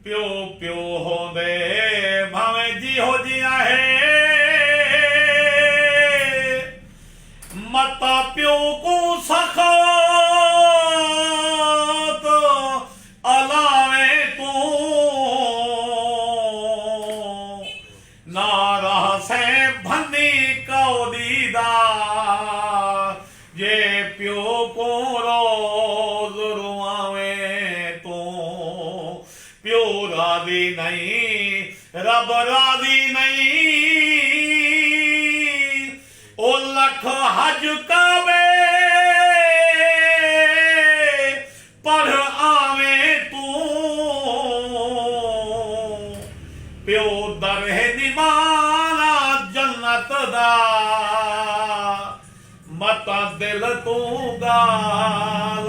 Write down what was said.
ਪਿਓ ਪਿਓ ਹੋਂਦੇ ਭਾਵੇਂ ਜਿਹੋ ਜਿਹਾ ਹੈ ਮਤਾ ਪਿਓ ਕੋ ਸਖਤ ਅਲਾਵੇ ਤੂੰ ਨਾ ਰਹ ਸੇ भन्नी कौदी दा जे प्यो को रोज रुआवे तू प्यो राजी नहीं रब राजी नहीं ओ लख हज काबे पढ़ आवे तू प्यो दर है दीवाना जन्नत दा मता दिल तू गाल